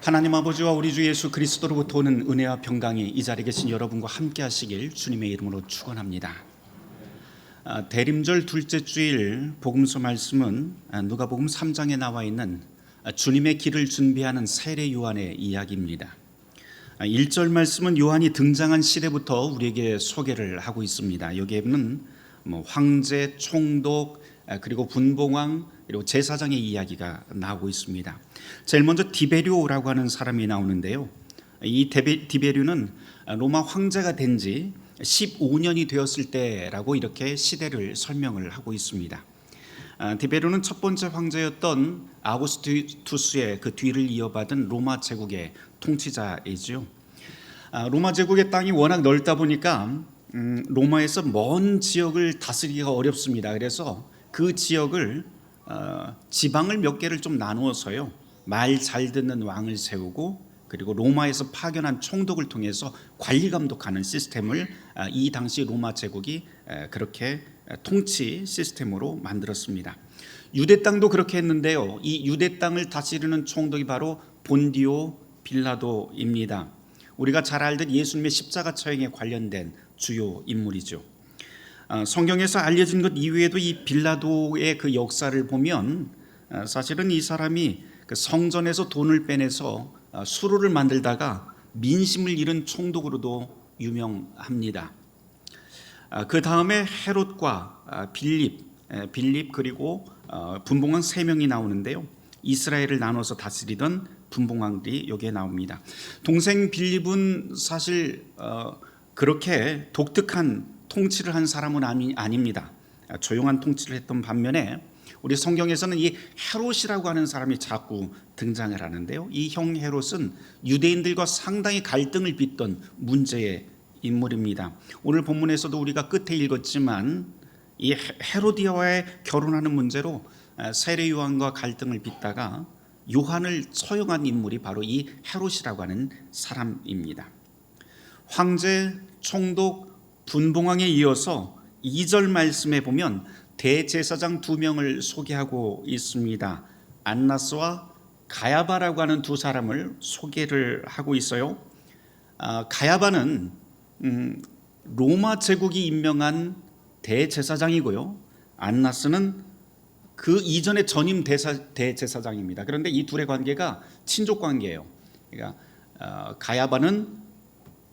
하나님 아버지와 우리 주 예수 그리스도로부터 오는 은혜와 평강이 이 자리에 계신 여러분과 함께 하시길 주님의 이름으로 축원합니다. 대림절 둘째 주일 복음서 말씀은 누가복음 3장에 나와 있는 주님의 길을 준비하는 세례 요한의 이야기입니다. 1절 말씀은 요한이 등장한 시대부터 우리에게 소개를 하고 있습니다. 여기에는 황제, 총독, 그리고 분봉왕, 그리고 제사장의 이야기가 나오고 있습니다. 제일 먼저 디베료라고 하는 사람이 나오는데요. 이 디베료는 로마 황제가 된 지 15년이 되었을 때라고 이렇게 시대를 설명을 하고 있습니다. 디베료는 첫 번째 황제였던 아우구스투스의 그 뒤를 이어받은 로마 제국의 통치자이죠. 로마 제국의 땅이 워낙 넓다 보니까 로마에서 먼 지역을 다스리기가 어렵습니다. 그래서 그 지역을 지방을 몇 개를 좀 나누어서요, 말 잘 듣는 왕을 세우고 그리고 로마에서 파견한 총독을 통해서 관리 감독하는 시스템을 이 당시 로마 제국이 그렇게 통치 시스템으로 만들었습니다. 유대 땅도 그렇게 했는데요, 이 유대 땅을 다스리는 총독이 바로 본디오 빌라도입니다. 우리가 잘 알듯 예수님의 십자가 처형에 관련된 주요 인물이죠. 성경에서 알려진 것 이외에도 이 빌라도의 그 역사를 보면 사실은 이 사람이 그 성전에서 돈을 빼내서 수루를 만들다가 민심을 잃은 총독으로도 유명합니다. 그 다음에 헤롯과 빌립 그리고 분봉왕 3명이 나오는데요, 이스라엘을 나눠서 다스리던 분봉왕들이 여기에 나옵니다. 동생 빌립은 사실 그렇게 독특한 통치를 한 사람은 아닙니다. 조용한 통치를 했던 반면에 우리 성경에서는 이 헤롯이라고 하는 사람이 자꾸 등장을 하는데요, 이 형 헤롯은 유대인들과 상당히 갈등을 빚던 문제의 인물입니다. 오늘 본문에서도 우리가 끝에 읽었지만 이 헤로디아와의 결혼하는 문제로 세례 요한과 갈등을 빚다가 요한을 처형한 인물이 바로 이 헤롯이라고 하는 사람입니다. 황제, 총독, 분봉왕에 이어서 2절 말씀에 보면 대제사장 2명을 소개하고 있습니다. 안나스와 가야바라고 하는 두 사람을 소개를 하고 있어요. 가야바는 로마 제국이 임명한 대제사장이고요, 안나스는 그 이전의 전임 대제사장입니다. 그런데 이 둘의 관계가 친족 관계예요. 그러니까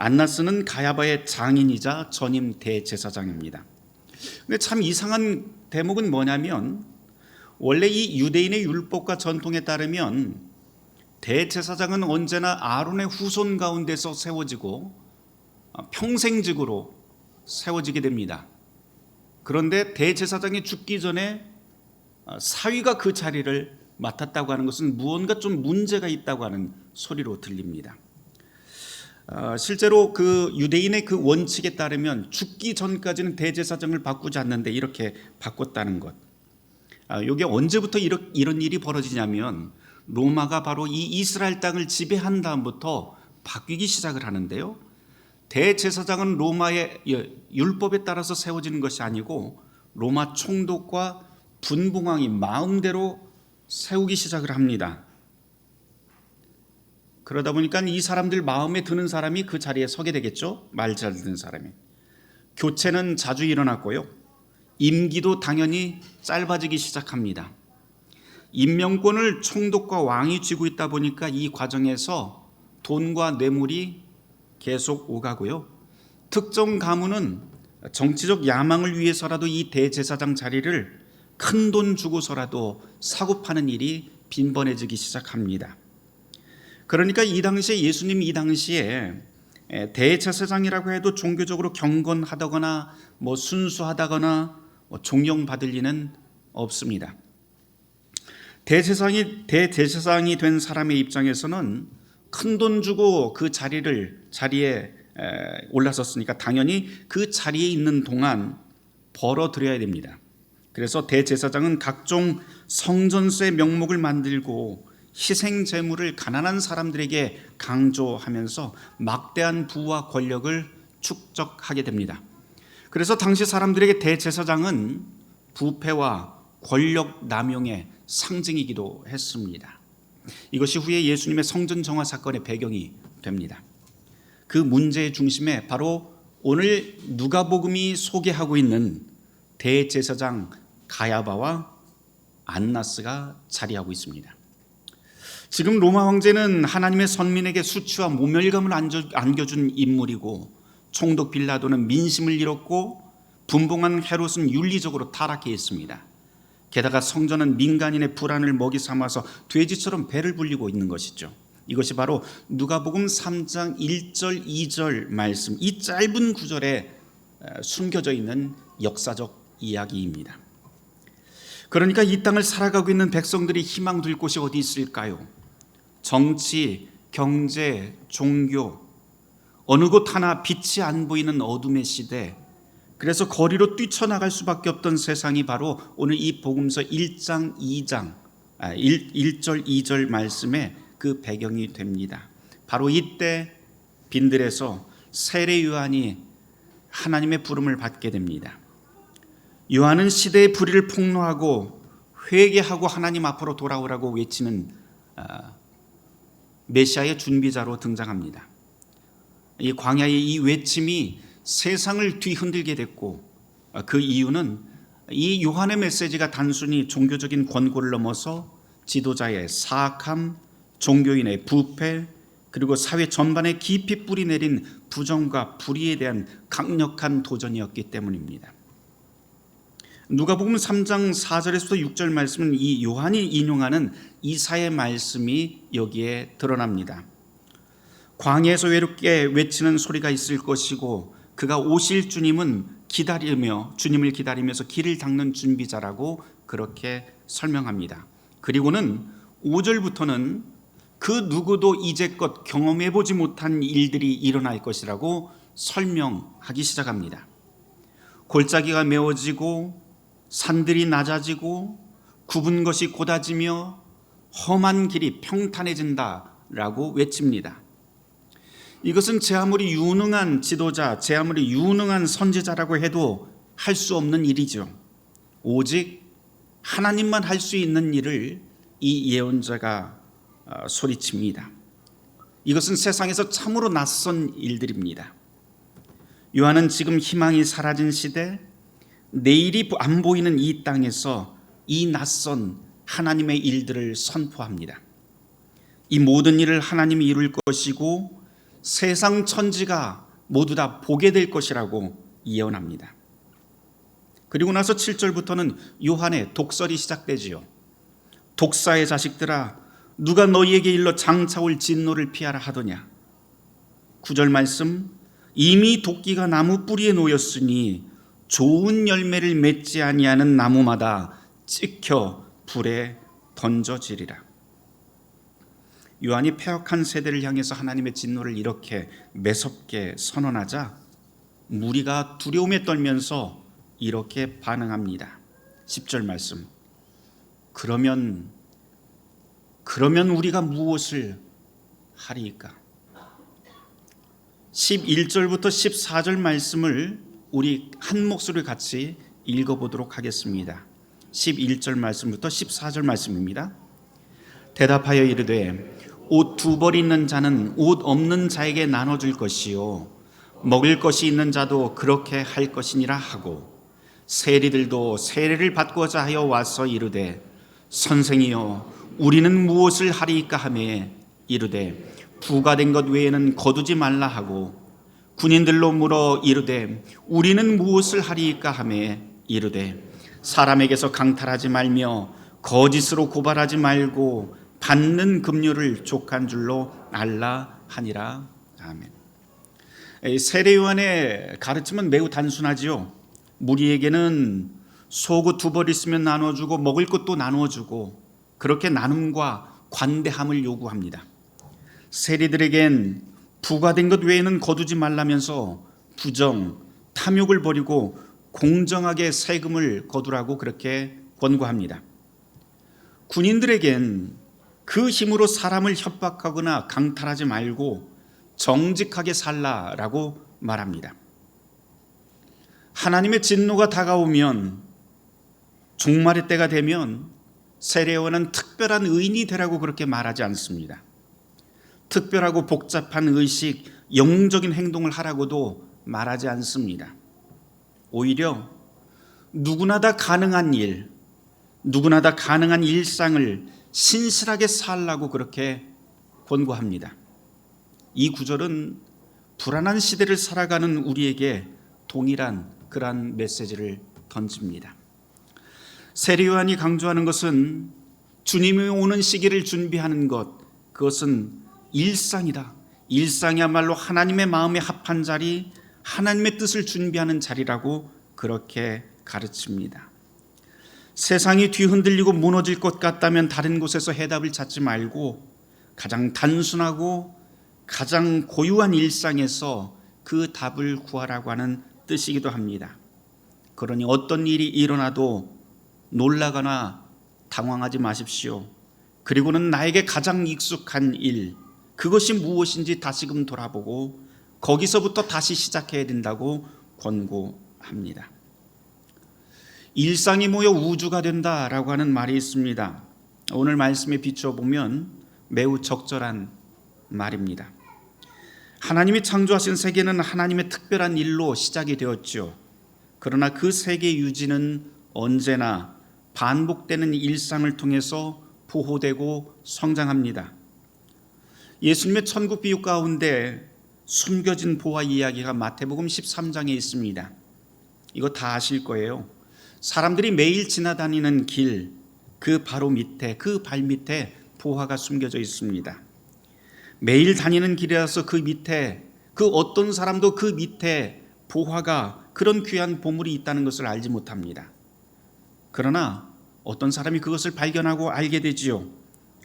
안나스는 가야바의 장인이자 전임 대제사장입니다. 근데 참 이상한 대목은 뭐냐면, 원래 이 유대인의 율법과 전통에 따르면 대제사장은 언제나 아론의 후손 가운데서 세워지고 평생직으로 세워지게 됩니다. 그런데 대제사장이 죽기 전에 사위가 그 자리를 맡았다고 하는 것은 무언가 좀 문제가 있다고 하는 소리로 들립니다. 실제로 그 유대인의 그 원칙에 따르면 죽기 전까지는 대제사장을 바꾸지 않는데 이렇게 바꿨다는 것. 이게 언제부터 이런 일이 벌어지냐면, 로마가 바로 이 이스라엘 땅을 지배한 다음부터 바뀌기 시작을 하는데요, 대제사장은 로마의 율법에 따라서 세워지는 것이 아니고 로마 총독과 분봉왕이 마음대로 세우기 시작을 합니다. 그러다 보니까 이 사람들 마음에 드는 사람이 그 자리에 서게 되겠죠. 말 잘 듣는 사람이. 교체는 자주 일어났고요, 임기도 당연히 짧아지기 시작합니다. 임명권을 총독과 왕이 쥐고 있다 보니까 이 과정에서 돈과 뇌물이 계속 오가고요, 특정 가문은 정치적 야망을 위해서라도 이 대제사장 자리를 큰 돈 주고서라도 사고 파는 일이 빈번해지기 시작합니다. 그러니까 이 당시에 예수님 이 당시에 대제사장이라고 해도 종교적으로 경건하다거나 순수하다거나 존경받을 리는 없습니다. 대제사장이 된 사람의 입장에서는 큰 돈 주고 그 자리에 올라섰으니까 당연히 그 자리에 있는 동안 벌어들여야 됩니다. 그래서 대제사장은 각종 성전세 명목을 만들고 희생 제물을 가난한 사람들에게 강조하면서 막대한 부와 권력을 축적하게 됩니다. 그래서 당시 사람들에게 대제사장은 부패와 권력 남용의 상징이기도 했습니다. 이것이 후에 예수님의 성전 정화 사건의 배경이 됩니다. 그 문제의 중심에 바로 오늘 누가복음이 소개하고 있는 대제사장 가야바와 안나스가 자리하고 있습니다. 지금 로마 황제는 하나님의 선민에게 수치와 모멸감을 안겨준 인물이고, 총독 빌라도는 민심을 잃었고, 분봉한 헤롯은 윤리적으로 타락해 있습니다. 게다가 성전은 민간인의 불안을 먹이 삼아서 돼지처럼 배를 불리고 있는 것이죠. 이것이 바로 누가복음 3장 1절 2절 말씀, 이 짧은 구절에 숨겨져 있는 역사적 이야기입니다. 그러니까 이 땅을 살아가고 있는 백성들이 희망 둘 곳이 어디 있을까요? 정치, 경제, 종교, 어느 곳 하나 빛이 안 보이는 어둠의 시대, 그래서 거리로 뛰쳐나갈 수밖에 없던 세상이 바로 오늘 이 복음서 1장 1절 2절 말씀의 그 배경이 됩니다. 바로 이때 빈들에서 세례 요한이 하나님의 부름을 받게 됩니다. 요한은 시대의 불의를 폭로하고 회개하고 하나님 앞으로 돌아오라고 외치는 메시아의 준비자로 등장합니다. 이 광야의 이 외침이 세상을 뒤흔들게 됐고, 그 이유는 이 요한의 메시지가 단순히 종교적인 권고를 넘어서 지도자의 사악함, 종교인의 부패, 그리고 사회 전반에 깊이 뿌리 내린 부정과 불의에 대한 강력한 도전이었기 때문입니다. 누가복음 3장 4절에서부터 6절 말씀은 이 요한이 인용하는 이사야의 말씀이 여기에 드러납니다. 광야에서 외롭게 외치는 소리가 있을 것이고, 그가 오실 주님을 기다리면서 길을 닦는 준비자라고 그렇게 설명합니다. 그리고는 5절부터는 그 누구도 이제껏 경험해보지 못한 일들이 일어날 것이라고 설명하기 시작합니다. 골짜기가 메워지고 산들이 낮아지고 굽은 것이 곧아지며 험한 길이 평탄해진다라고 외칩니다. 이것은 제 아무리 유능한 지도자, 제 아무리 유능한 선지자라고 해도 할 수 없는 일이죠. 오직 하나님만 할 수 있는 일을 이 예언자가 소리칩니다. 이것은 세상에서 참으로 낯선 일들입니다. 요한은 지금 희망이 사라진 시대, 내일이 안 보이는 이 땅에서 이 낯선 하나님의 일들을 선포합니다. 이 모든 일을 하나님이 이룰 것이고 세상 천지가 모두 다 보게 될 것이라고 예언합니다. 그리고 나서 7절부터는 요한의 독설이 시작되지요. 독사의 자식들아, 누가 너희에게 일러 장차올 진노를 피하라 하더냐. 9절 말씀, 이미 도끼가 나무 뿌리에 놓였으니 좋은 열매를 맺지 아니하는 나무마다 찍혀 불에 던져지리라. 요한이 패역한 세대를 향해서 하나님의 진노를 이렇게 매섭게 선언하자 무리가 두려움에 떨면서 이렇게 반응합니다. 10절 말씀, 그러면 우리가 무엇을 하리이까? 11절부터 14절 말씀을 우리 한 목소리 같이 읽어보도록 하겠습니다. 11절 말씀부터 14절 말씀입니다. 대답하여 이르되 옷 2벌 있는 자는 옷 없는 자에게 나눠줄 것이요 먹을 것이 있는 자도 그렇게 할 것이니라 하고, 세리들도 세례를 받고자 하여 와서 이르되 선생이여 우리는 무엇을 하리이까 하매 이르되 부가된 것 외에는 거두지 말라 하고, 군인들로 물어 이르되 우리는 무엇을 하리이까 하매 이르되 사람에게서 강탈하지 말며 거짓으로 고발하지 말고 받는 급료를 족한 줄로 알라 하니라. 아멘. 세례 요한의 가르침은 매우 단순하지요. 무리에게는 속옷 2벌 있으면 나눠주고 먹을 것도 나눠주고 그렇게 나눔과 관대함을 요구합니다. 세리들에겐 부과된 것 외에는 거두지 말라면서 부정, 탐욕을 버리고 공정하게 세금을 거두라고 그렇게 권고합니다. 군인들에겐 그 힘으로 사람을 협박하거나 강탈하지 말고 정직하게 살라라고 말합니다. 하나님의 진노가 다가오면, 종말의 때가 되면 세례요한은 특별한 의인이 되라고 그렇게 말하지 않습니다. 특별하고 복잡한 의식, 영웅적인 행동을 하라고도 말하지 않습니다. 오히려 누구나 다 가능한 일, 누구나 다 가능한 일상을 신실하게 살라고 그렇게 권고합니다. 이 구절은 불안한 시대를 살아가는 우리에게 동일한 그러한 메시지를 던집니다. 세례요한이 강조하는 것은 주님이 오는 시기를 준비하는 것, 그것은 일상이다. 일상이야말로 하나님의 마음에 합한 자리, 하나님의 뜻을 준비하는 자리라고 그렇게 가르칩니다. 세상이 뒤흔들리고 무너질 것 같다면 다른 곳에서 해답을 찾지 말고 가장 단순하고 가장 고유한 일상에서 그 답을 구하라고 하는 뜻이기도 합니다. 그러니 어떤 일이 일어나도 놀라거나 당황하지 마십시오. 그리고는 나에게 가장 익숙한 일, 그것이 무엇인지 다시금 돌아보고 거기서부터 다시 시작해야 된다고 권고합니다. 일상이 모여 우주가 된다라고 하는 말이 있습니다. 오늘 말씀에 비춰보면 매우 적절한 말입니다. 하나님이 창조하신 세계는 하나님의 특별한 일로 시작이 되었죠. 그러나 그 세계 유지는 언제나 반복되는 일상을 통해서 보호되고 성장합니다. 예수님의 천국 비유 가운데 숨겨진 보화 이야기가 마태복음 13장에 있습니다. 이거 다 아실 거예요. 사람들이 매일 지나다니는 길, 그 바로 밑에, 그 발 밑에 보화가 숨겨져 있습니다. 매일 다니는 길이라서 그 밑에, 그 어떤 사람도 그 밑에 보화가, 그런 귀한 보물이 있다는 것을 알지 못합니다. 그러나 어떤 사람이 그것을 발견하고 알게 되지요.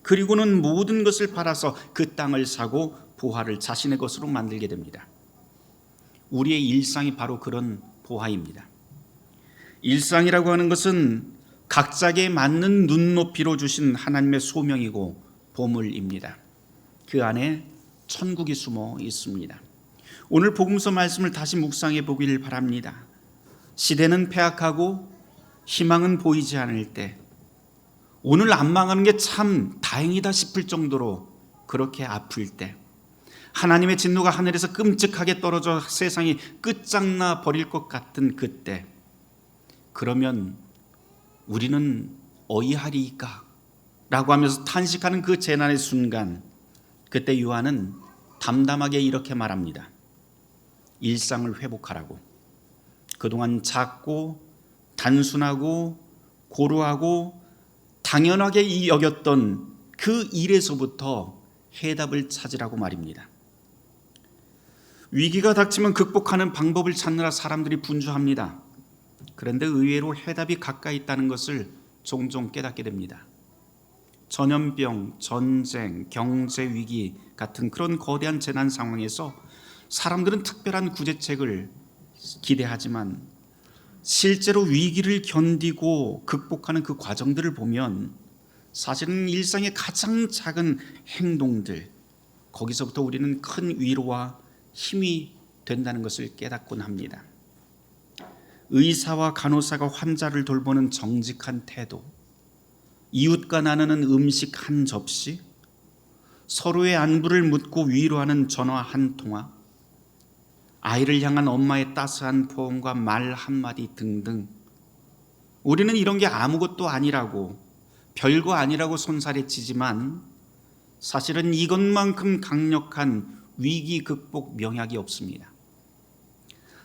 그리고는 모든 것을 팔아서 그 땅을 사고 보화를 자신의 것으로 만들게 됩니다. 우리의 일상이 바로 그런 보화입니다. 일상이라고 하는 것은 각자에게 맞는 눈높이로 주신 하나님의 소명이고 보물입니다. 그 안에 천국이 숨어 있습니다. 오늘 복음서 말씀을 다시 묵상해 보길 바랍니다. 시대는 패악하고 희망은 보이지 않을 때, 오늘 안 망하는 게 참 다행이다 싶을 정도로 그렇게 아플 때, 하나님의 진노가 하늘에서 끔찍하게 떨어져 세상이 끝장나 버릴 것 같은 그때, 그러면 우리는 어이하리이까? 라고 하면서 탄식하는 그 재난의 순간, 그때 요한은 담담하게 이렇게 말합니다. 일상을 회복하라고. 그동안 작고 단순하고 고루하고 당연하게 여겼던 그 일에서부터 해답을 찾으라고 말입니다. 위기가 닥치면 극복하는 방법을 찾느라 사람들이 분주합니다. 그런데 의외로 해답이 가까이 있다는 것을 종종 깨닫게 됩니다. 전염병, 전쟁, 경제 위기 같은 그런 거대한 재난 상황에서 사람들은 특별한 구제책을 기대하지만 실제로 위기를 견디고 극복하는 그 과정들을 보면 사실은 일상의 가장 작은 행동들, 거기서부터 우리는 큰 위로와 힘이 된다는 것을 깨닫곤 합니다. 의사와 간호사가 환자를 돌보는 정직한 태도, 이웃과 나누는 음식 한 접시, 서로의 안부를 묻고 위로하는 전화 한 통화, 아이를 향한 엄마의 따스한 포옹과 말 한마디 등등, 우리는 이런 게 아무것도 아니라고, 별거 아니라고 손살에 치지만 사실은 이것만큼 강력한 위기 극복 명약이 없습니다.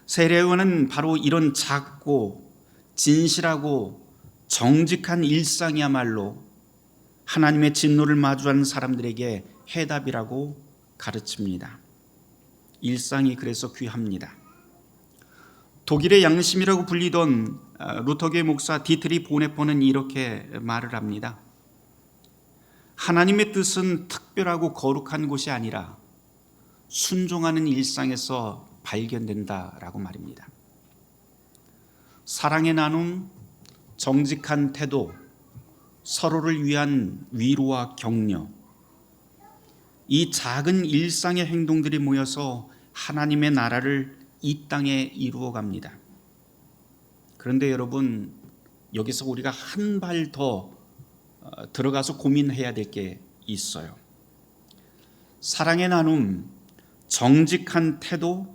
세례요한은 바로 이런 작고 진실하고 정직한 일상이야말로 하나님의 진노를 마주한 사람들에게 해답이라고 가르칩니다. 일상이 그래서 귀합니다. 독일의 양심이라고 불리던 루터교의 목사 디트리 보네퍼는 이렇게 말을 합니다. 하나님의 뜻은 특별하고 거룩한 곳이 아니라 순종하는 일상에서 발견된다라고 말입니다. 사랑의 나눔, 정직한 태도, 서로를 위한 위로와 격려, 이 작은 일상의 행동들이 모여서 하나님의 나라를 이 땅에 이루어갑니다. 그런데 여러분, 여기서 우리가 한 발 더 들어가서 고민해야 될 게 있어요. 사랑의 나눔, 정직한 태도,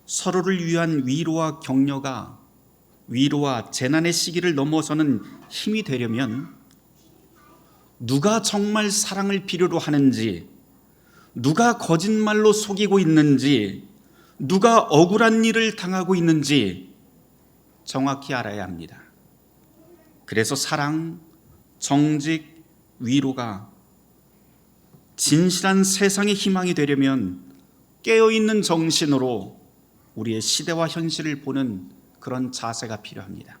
서로를 위한 위로와 격려가 위로와 재난의 시기를 넘어서는 힘이 되려면 누가 정말 사랑을 필요로 하는지, 누가 거짓말로 속이고 있는지, 누가 억울한 일을 당하고 있는지 정확히 알아야 합니다. 그래서 사랑, 정직, 위로가 진실한 세상의 희망이 되려면 깨어있는 정신으로 우리의 시대와 현실을 보는 그런 자세가 필요합니다.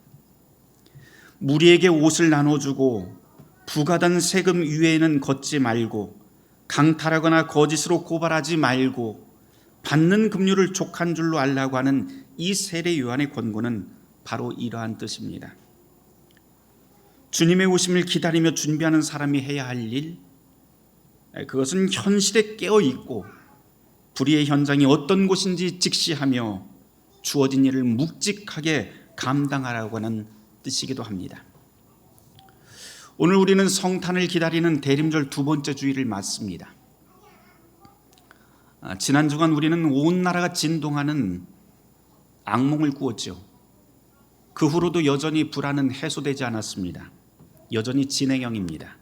무리에게 옷을 나눠주고 부과된 세금 위에는 걷지 말고 강탈하거나 거짓으로 고발하지 말고 받는 급료를 족한 줄로 알라고 하는 이 세례 요한의 권고는 바로 이러한 뜻입니다. 주님의 오심을 기다리며 준비하는 사람이 해야 할 일, 그것은 현실에 깨어있고 불의의 현장이 어떤 곳인지 직시하며 주어진 일을 묵직하게 감당하라고 하는 뜻이기도 합니다. 오늘 우리는 성탄을 기다리는 대림절 두 번째 주일을 맞습니다. 지난 주간 우리는 온 나라가 진동하는 악몽을 꾸었죠. 그 후로도 여전히 불안은 해소되지 않았습니다. 여전히 진행형입니다.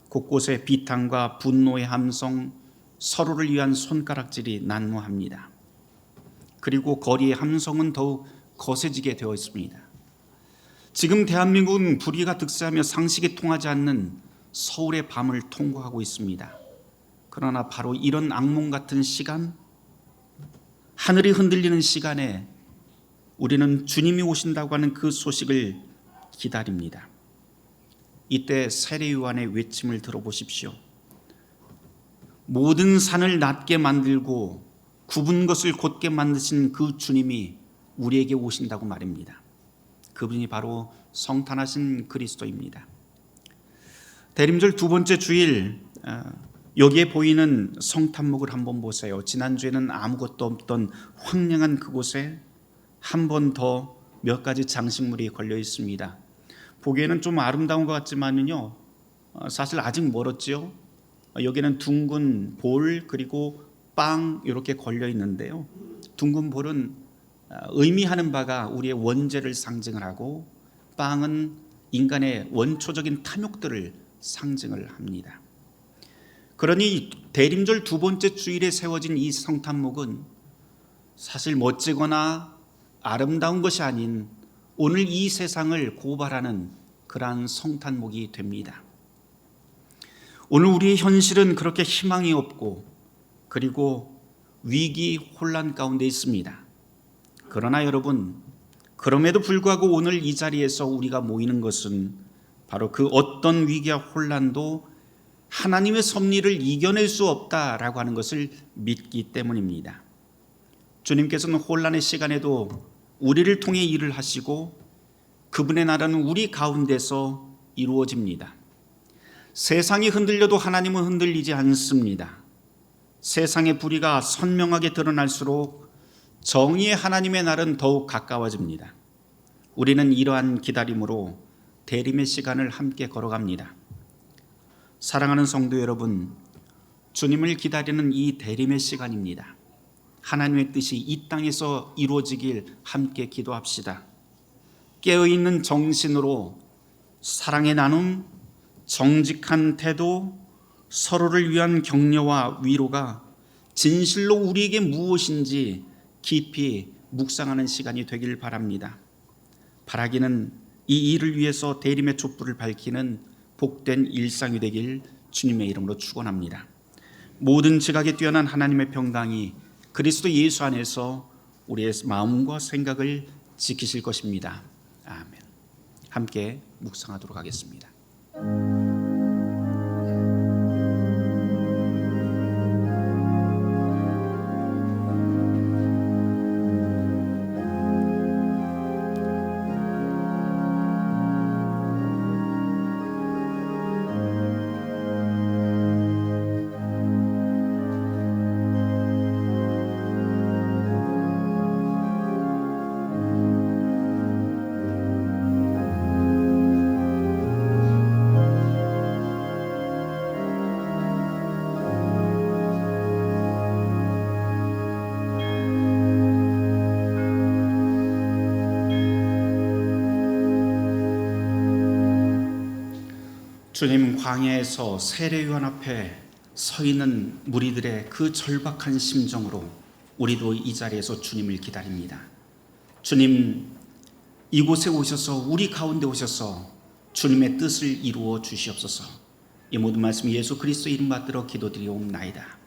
곳곳에 비탄과 분노의 함성, 서로를 위한 손가락질이 난무합니다. 그리고 거리의 함성은 더욱 거세지게 되어 있습니다. 지금 대한민국은 불의가 득세하며 상식이 통하지 않는 서울의 밤을 통과하고 있습니다. 그러나 바로 이런 악몽 같은 시간, 하늘이 흔들리는 시간에 우리는 주님이 오신다고 하는 그 소식을 기다립니다. 이때 세례 요한의 외침을 들어보십시오. 모든 산을 낮게 만들고 굽은 것을 곧게 만드신 그 주님이 우리에게 오신다고 말입니다. 그분이 바로 성탄하신 그리스도입니다. 대림절 두 번째 주일, 여기에 보이는 성탄목을 한번 보세요. 지난주에는 아무것도 없던 황량한 그곳에 한 번 더 몇 가지 장식물이 걸려 있습니다. 보기에는 좀 아름다운 것 같지만요, 사실 아직 멀었지요. 여기는 둥근 볼 그리고 빵 이렇게 걸려 있는데요. 둥근 볼은 의미하는 바가 우리의 원죄를 상징을 하고, 빵은 인간의 원초적인 탐욕들을 상징을 합니다. 그러니 대림절 두 번째 주일에 세워진 이 성탄목은 사실 멋지거나 아름다운 것이 아닌 오늘 이 세상을 고발하는 그러한 성탄목이 됩니다. 오늘 우리의 현실은 그렇게 희망이 없고 그리고 위기 혼란 가운데 있습니다. 그러나 여러분, 그럼에도 불구하고 오늘 이 자리에서 우리가 모이는 것은 바로 그 어떤 위기와 혼란도 하나님의 섭리를 이겨낼 수 없다라고 하는 것을 믿기 때문입니다. 주님께서는 혼란의 시간에도 우리를 통해 일을 하시고 그분의 나라는 우리 가운데서 이루어집니다. 세상이 흔들려도 하나님은 흔들리지 않습니다. 세상의 불의가 선명하게 드러날수록 정의의 하나님의 날은 더욱 가까워집니다. 우리는 이러한 기다림으로 대림의 시간을 함께 걸어갑니다. 사랑하는 성도 여러분, 주님을 기다리는 이 대림의 시간입니다. 하나님의 뜻이 이 땅에서 이루어지길 함께 기도합시다. 깨어있는 정신으로 사랑의 나눔, 정직한 태도, 서로를 위한 격려와 위로가 진실로 우리에게 무엇인지 깊이 묵상하는 시간이 되길 바랍니다. 바라기는 이 일을 위해서 대림의 촛불을 밝히는 복된 일상이 되길 주님의 이름으로 축원합니다. 모든 지각에 뛰어난 하나님의 평강이 그리스도 예수 안에서 우리의 마음과 생각을 지키실 것입니다. 아멘. 함께 묵상하도록 하겠습니다. 주님, 광야에서 세례 요한 앞에 서 있는 무리들의 그 절박한 심정으로 우리도 이 자리에서 주님을 기다립니다. 주님, 이곳에 오셔서 우리 가운데 오셔서 주님의 뜻을 이루어 주시옵소서. 이 모든 말씀 예수 그리스도 이름 받들어 기도드리옵나이다.